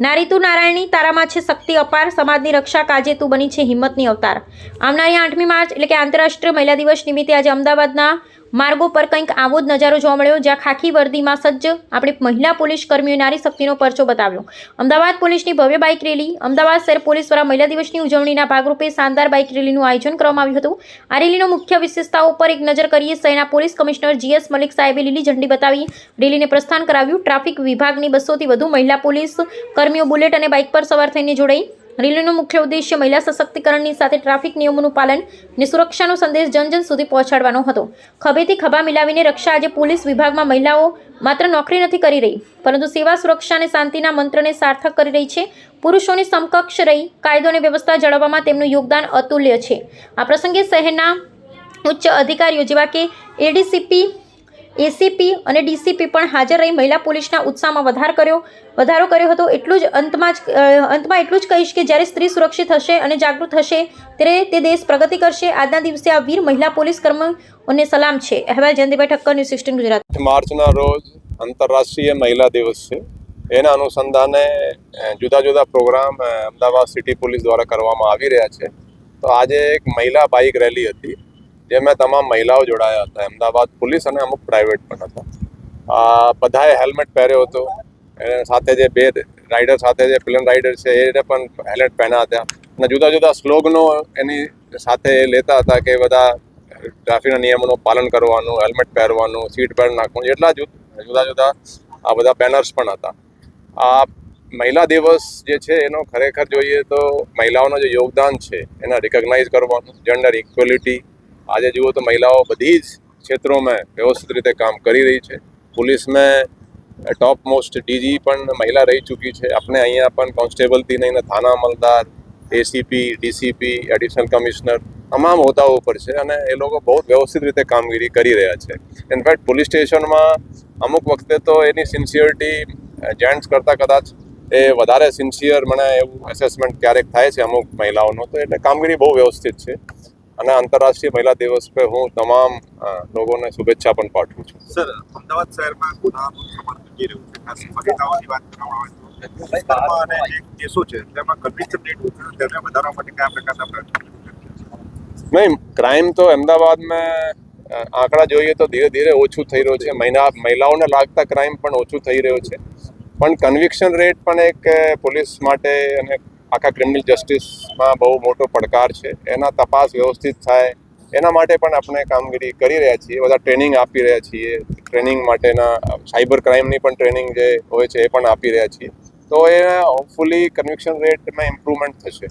નારી તું નારાયણી તારામાં છે શક્તિ અપાર, સમાજની રક્ષા કાજે તું બની છે હિંમતની અવતાર। આવનારી 8મી માર્ચ એટલે કે આંતરરાષ્ટ્રીય મહિલા દિવસ નિમિત્તે આજે અમદાવાદના માર્ગો પર કંઈક આવો જ નજારો જોવા મળ્યો, જ્યાં ખાખી વર્દીમાં સજ્જ આપણી મહિલા પોલીસ કર્મીઓએ નારી શક્તિનો પરચો બતાવ્યો। અમદાવાદ પોલીસની ભવ્ય બાઇક રેલી। અમદાવાદ શહેર પોલીસ દ્વારા મહિલા દિવસની ઉજવણીના ભાગરૂપે શાનદાર બાઇક રેલીનું આયોજન કરવામાં આવ્યું હતું। આ રેલીનો મુખ્ય વિશેષતાઓ પર એક નજર કરીએ। શહેરના પોલીસ કમિશનર GS મલિક સાહેબે લીલી ઝંડી બતાવી રેલીને પ્રસ્થાન કરાવ્યું। ટ્રાફિક વિભાગની 200થી વધુ મહિલા પોલીસ કર્મીઓ બુલેટ અને બાઇક પર સવાર થઈને જોડાઈ। રેલીનો મુખ્ય ઉદ્દેશ્ય મહિલા સશક્તિકરણની સાથે ટ્રાફિક નિયમોનું પાલન અને સુરક્ષાનો સંદેશ જન જન સુધી પહોંચાડવાનો હતો। ખભેથી ખભા મિલાવીને રક્ષા। આજે પોલીસ વિભાગમાં મહિલાઓ માત્ર નોકરી નથી કરી રહી, પરંતુ સેવા, સુરક્ષા અને શાંતિના મંત્રને સાર્થક કરી રહી છે। પુરુષોની સમકક્ષ રહી કાયદો અને વ્યવસ્થા જાળવવામાં તેમનું યોગદાન અતુલ્ય છે। આ પ્રસંગે શહેરના ઉચ્ચ અધિકારીઓ જેવા કે ADCP, ACP અને DCP પણ હાજર રહી મહિલા પોલીસના ઉત્સાહમાં વધારો કર્યો હતો। એટલું જ અંતમાં એટલું જ કહીશ કે જ્યારે સ્ત્રી સુરક્ષિત હશે અને જાગૃત હશે ત્યારે તે દેશ પ્રગતિ કરશે। આજના દિવસે આ વીર મહિલા પોલીસ કર્મીઓને સલામ છે। અહેવાલ જયંતિભાઈ ઠક્કર, ન્યૂઝ 16 ગુજરાત। માર્ચના રોજ આંતરરાષ્ટ્રીય મહિલા દિવસ છે, એના અનુસંધાને જુદા જુદા પ્રોગ્રામ અમદાવાદ સિટી પોલીસ દ્વારા કરવામાં આવી રહ્યા છે। તો આજે એક મહિલા બાઇક રેલી હતી, જેમાં તમામ મહિલાઓ જોડાયા હતા। અમદાવાદ પોલીસ અને અમુક પ્રાઇવેટ પણ હતા। બધાએ હેલ્મેટ પહેર્યો હતો, સાથે જે બે રાઇડર સાથે જે ફિલ્મ રાઇડર છે એને પણ હેલ્મેટ પહેર્યા હતા અને જુદા જુદા સ્લોગનો એની સાથે લેતા હતા કે બધા ટ્રાફિકના નિયમોનું પાલન કરવાનું, હેલ્મેટ પહેરવાનું, સીટ બેલ્ટ નાખવાનું, એટલા જુદા જુદા આ બધા બેનર્સ પણ હતા। આ મહિલા દિવસ જે છે એનો ખરેખર જોઈએ તો મહિલાઓનું જે યોગદાન છે એને રિકોગ્નાઇઝ કરવાનું, જેન્ડર ઇક્વલિટી। આજે જુઓ તો મહિલાઓ બધી જ ક્ષેત્રોમાં વ્યવસ્થિત રીતે કામ કરી રહી છે। पुलिस में टॉप मोस्ट DG પણ મહિલા રહી ચૂકી છે। આપણે અહીંયા પણ કોન્સ્ટેબલથી લઈને થાના અમલદાર, ACP, DCP, એડિશનલ કમિશનર તમામ હોદ્દાઓ પર છે અને એ લોકો બહુ વ્યવસ્થિત રીતે કામગીરી કરી રહ્યા છે। ઇનફેક્ટ પોલીસ સ્ટેશનમાં અમુક વખતે તો એની સિન્સિયરિટી જેન્ટ્સ કરતાં કદાચ એ વધારે સિન્સિયર મને એવું એસેસમેન્ટ ક્યારેક થાય છે અમુક મહિલાઓનો, તો એટલે કામગીરી બહુ વ્યવસ્થિત છે અને આંતરરાષ્ટ્રીય મહિલા દિવસ પર હું તમામ લોકોને શુભેચ્છા પણ પાઠવું છું। સર, અમદાવાદ શહેરમાં ગુનાનું પ્રમાણ ઘટી રહ્યું છે, ખાસ મહિલાઓની વાત કરવામાં આવે તો અને જે કેસો છે તેમાં કન્વિક્શન રેટ ઓછો છે, તેને વધારવા માટે કયા પ્રકારના પ્રયત્નો? નહીં, ક્રાઇમ તો અમદાવાદમાં આંકડા જોઈએ તો ધીરે ધીરે ઓછું થઈ રહ્યું છે। મહિલાઓને લાગતા ક્રાઇમ પણ ઓછું થઈ રહ્યું છે, પણ કન્વિક્શન રેટ પણ એક પોલીસ માટે અને આખા ક્રિમિનલ જસ્ટિસમાં બહુ મોટો પડકાર છે। એના તપાસ વ્યવસ્થિત થાય એના માટે પણ આપણે કામગીરી કરી રહ્યા છીએ। બધા ટ્રેનિંગ આપી રહ્યા છીએ, ટ્રેનિંગ માટેના સાયબર ક્રાઇમની પણ ટ્રેનિંગ જે હોય છે એ પણ આપી રહ્યા છીએ। તો એ હોપફુલી કન્વિક્શન રેટમાં ઇમ્પ્રુવમેન્ટ થશે।